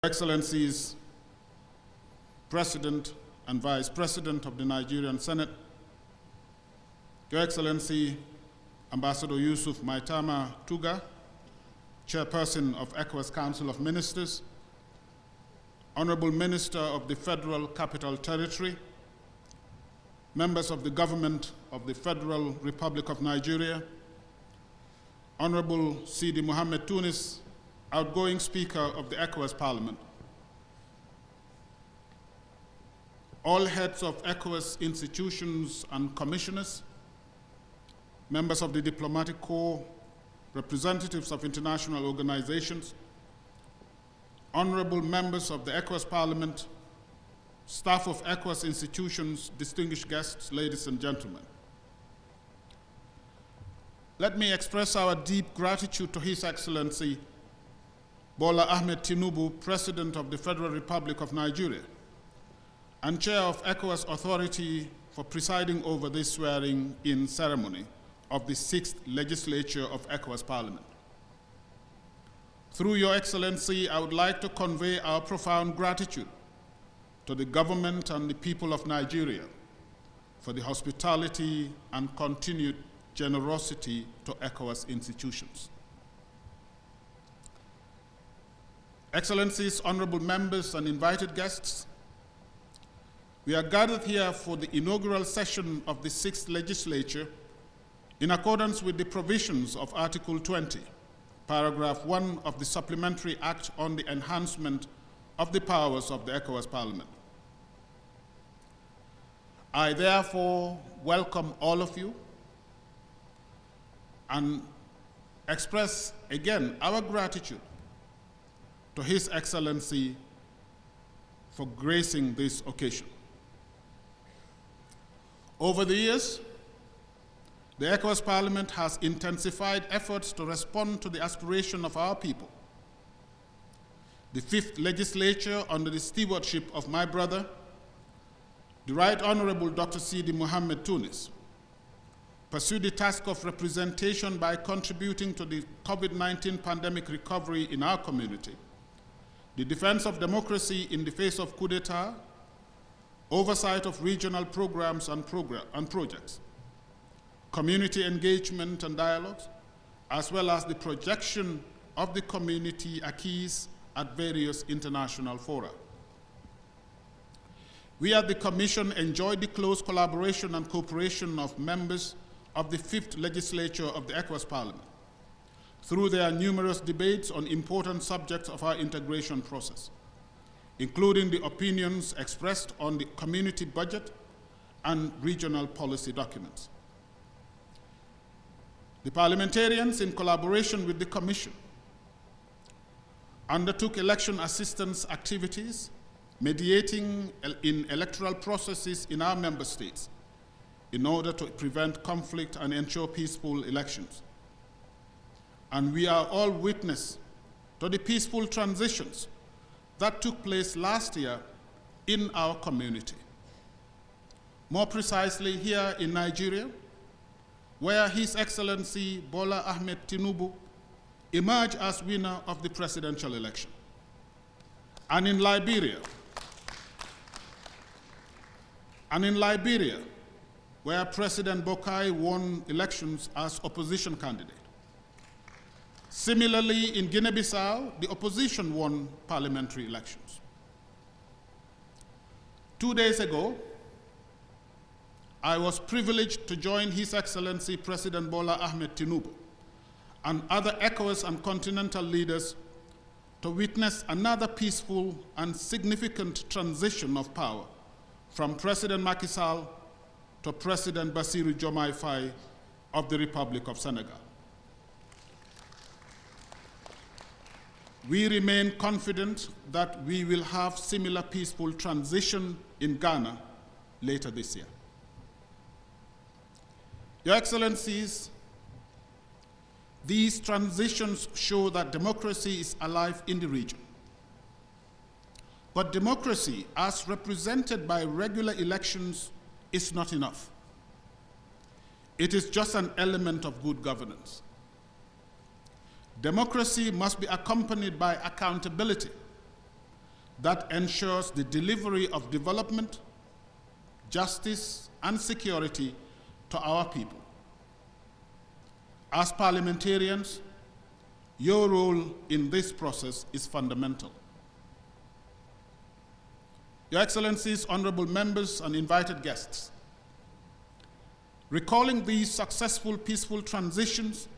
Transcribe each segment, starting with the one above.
Excellencies, President and Vice President of the Nigerian Senate, Your Excellency, Ambassador Yusuf Maitama Tuga, Chairperson of ECOWAS Council of Ministers, Honorable Minister of the Federal Capital Territory, members of the Government of the Federal Republic of Nigeria, Honorable Sidi Mohammed Tunis, outgoing Speaker of the ECOWAS Parliament, all heads of ECOWAS institutions and commissioners, members of the Diplomatic Corps, representatives of international organizations, honorable members of the ECOWAS Parliament, staff of ECOWAS institutions, distinguished guests, ladies and gentlemen. Let me express our deep gratitude to His Excellency Bola Ahmed Tinubu, President of the Federal Republic of Nigeria, and Chair of ECOWAS Authority, for presiding over this swearing-in ceremony of the 6th Legislature of ECOWAS Parliament. Through Your Excellency, I would like to convey our profound gratitude to the government and the people of Nigeria for the hospitality and continued generosity to ECOWAS institutions. Excellencies, honorable members, and invited guests, we are gathered here for the inaugural session of the 6th Legislature in accordance with the provisions of Article 20, Paragraph 1 of the Supplementary Act on the Enhancement of the Powers of the ECOWAS Parliament. I therefore welcome all of you and express again our gratitude to His Excellency for gracing this occasion. Over the years, the ECOWAS Parliament has intensified efforts to respond to the aspiration of our people. The 5th Legislature, under the stewardship of my brother, the Right Honorable Dr. Sidi Mohammed Tunis, pursued the task of representation by contributing to the COVID-19 pandemic recovery in our community, the defense of democracy in the face of coup d'etat, oversight of regional programs and projects, community engagement and dialogues, as well as the projection of the community acquis at various international fora. We at the Commission enjoyed the close collaboration and cooperation of members of the 5th Legislature of the ECOWAS Parliament through their numerous debates on important subjects of our integration process, including the opinions expressed on the community budget and regional policy documents. The parliamentarians, in collaboration with the Commission, undertook election assistance activities, mediating in electoral processes in our member states in order to prevent conflict and ensure peaceful elections. And we are all witness to the peaceful transitions that took place last year in our community. More precisely, here in Nigeria, where His Excellency Bola Ahmed Tinubu emerged as winner of the presidential election. And in Liberia, where President Bokai won elections as opposition candidate. Similarly, in Guinea-Bissau, the opposition won parliamentary elections. 2 days ago, I was privileged to join His Excellency President Bola Ahmed Tinubu and other ECOWAS and continental leaders to witness another peaceful and significant transition of power from President Macky Sall to President Bassirou Diomaye Faye of the Republic of Senegal. We remain confident that we will have similar peaceful transition in Ghana later this year. Your Excellencies, these transitions show that democracy is alive in the region. But democracy, as represented by regular elections, is not enough. It is just an element of good governance. Democracy must be accompanied by accountability that ensures the delivery of development, justice, and security to our people. As parliamentarians, your role in this process is fundamental. Your Excellencies, honorable members, and invited guests, recalling these successful, peaceful transitions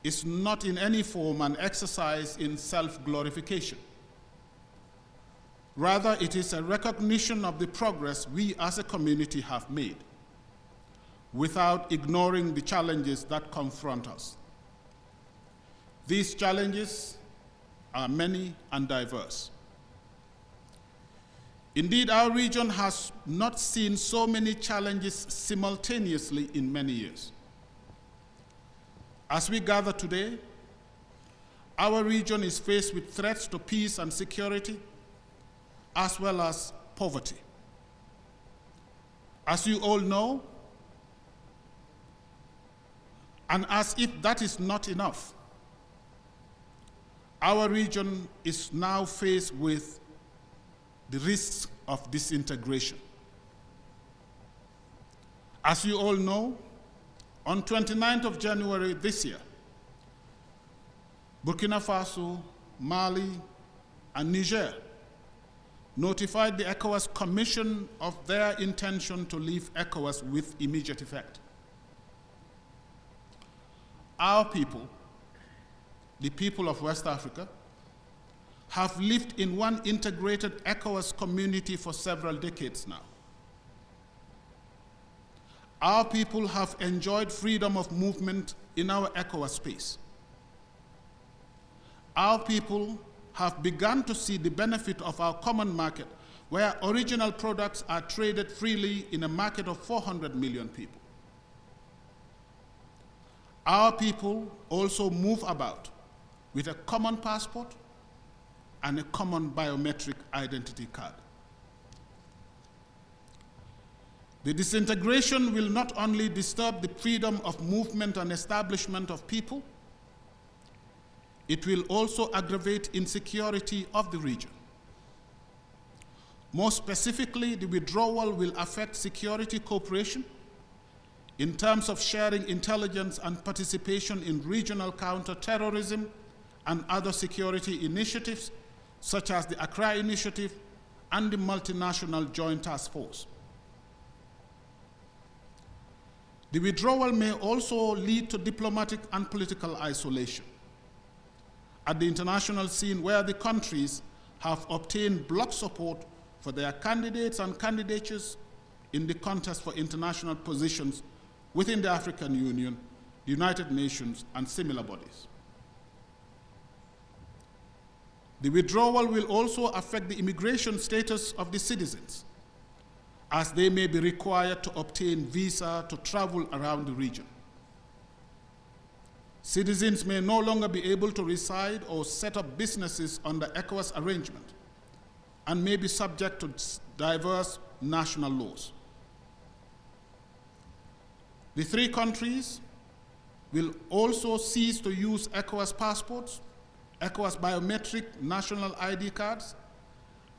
is not in any form an exercise in self-glorification. Rather, it is a recognition of the progress we as a community have made, without ignoring the challenges that confront us. These challenges are many and diverse. Indeed, our region has not seen so many challenges simultaneously in many years. As we gather today, our region is faced with threats to peace and security, as well as poverty. As you all know, and as if that is not enough, our region is now faced with the risks of disintegration. As you all know, on 29th of January this year, Burkina Faso, Mali, and Niger notified the ECOWAS Commission of their intention to leave ECOWAS with immediate effect. Our people, the people of West Africa, have lived in one integrated ECOWAS community for several decades now. Our people have enjoyed freedom of movement in our ECOWAS space. Our people have begun to see the benefit of our common market, where original products are traded freely in a market of 400 million people. Our people also move about with a common passport and a common biometric identity card. The disintegration will not only disturb the freedom of movement and establishment of people, it will also aggravate insecurity of the region. More specifically, the withdrawal will affect security cooperation in terms of sharing intelligence and participation in regional counter-terrorism and other security initiatives, such as the Accra Initiative and the Multinational Joint Task Force. The withdrawal may also lead to diplomatic and political isolation at the international scene, where the countries have obtained bloc support for their candidates and candidatures in the contest for international positions within the African Union, the United Nations, and similar bodies. The withdrawal will also affect the immigration status of the citizens, as they may be required to obtain visa to travel around the region. Citizens may no longer be able to reside or set up businesses under ECOWAS arrangement and may be subject to diverse national laws. The three countries will also cease to use ECOWAS passports, ECOWAS biometric national ID cards,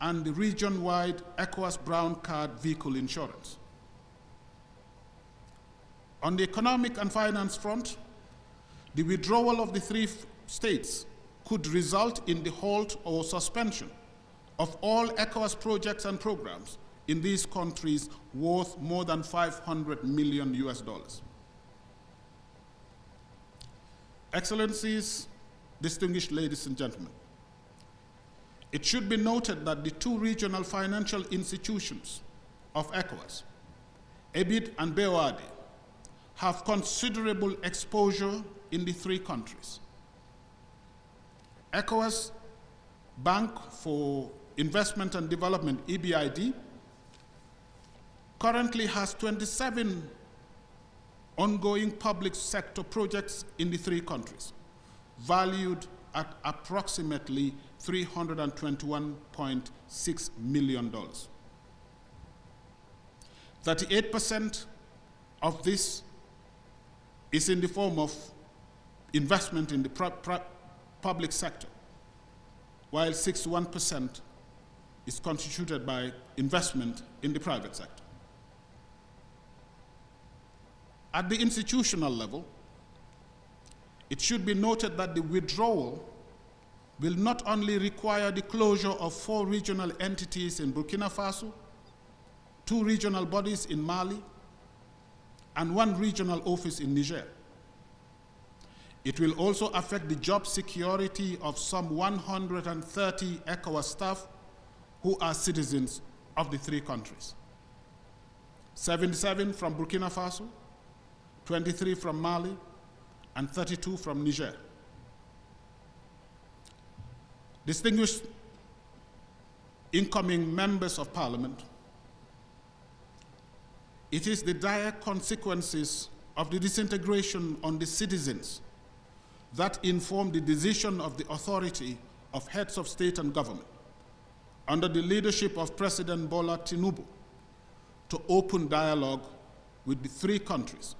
and the region-wide ECOWAS brown card vehicle insurance. On the economic and finance front, the withdrawal of the three states could result in the halt or suspension of all ECOWAS projects and programs in these countries worth more than $500 million US. Excellencies, distinguished ladies and gentlemen, it should be noted that the two regional financial institutions of ECOWAS, EBID and BOAD, have considerable exposure in the three countries. ECOWAS Bank for Investment and Development, EBID, currently has 27 ongoing public sector projects in the three countries, valued at approximately $321.6 million. 38% of this is in the form of investment in the public sector, while 61% is constituted by investment in the private sector. At the institutional level, it should be noted that the withdrawal will not only require the closure of 4 regional entities in Burkina Faso, 2 regional bodies in Mali, and 1 regional office in Niger. It will also affect the job security of some 130 ECOWAS staff who are citizens of the 3 countries. 77 from Burkina Faso, 23 from Mali, and 32 from Niger. Distinguished incoming members of Parliament, it is the dire consequences of the disintegration on the citizens that inform the decision of the authority of heads of state and government under the leadership of President Bola Tinubu to open dialogue with the 3 countries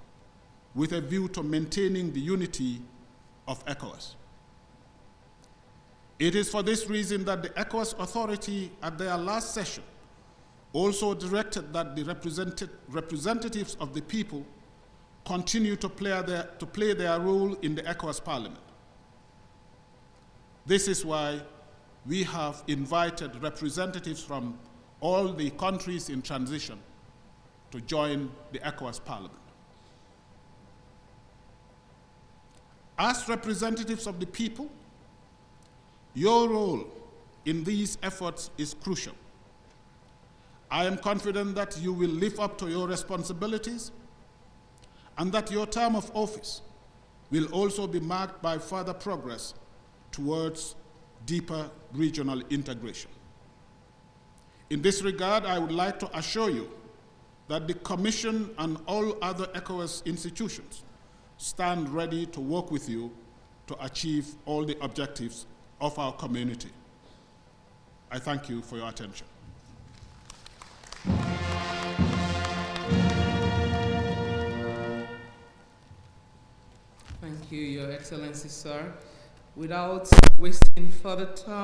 with a view to maintaining the unity of ECOWAS. It is for this reason that the ECOWAS authority at their last session also directed that the representatives of the people continue to play their role in the ECOWAS Parliament. This is why we have invited representatives from all the countries in transition to join the ECOWAS Parliament. As representatives of the people, your role in these efforts is crucial. I am confident that you will live up to your responsibilities and that your term of office will also be marked by further progress towards deeper regional integration. In this regard, I would like to assure you that the Commission and all other ECOWAS institutions stand ready to work with you to achieve all the objectives of our community. I thank you for your attention. Thank you, Your Excellency, sir. Without wasting further time,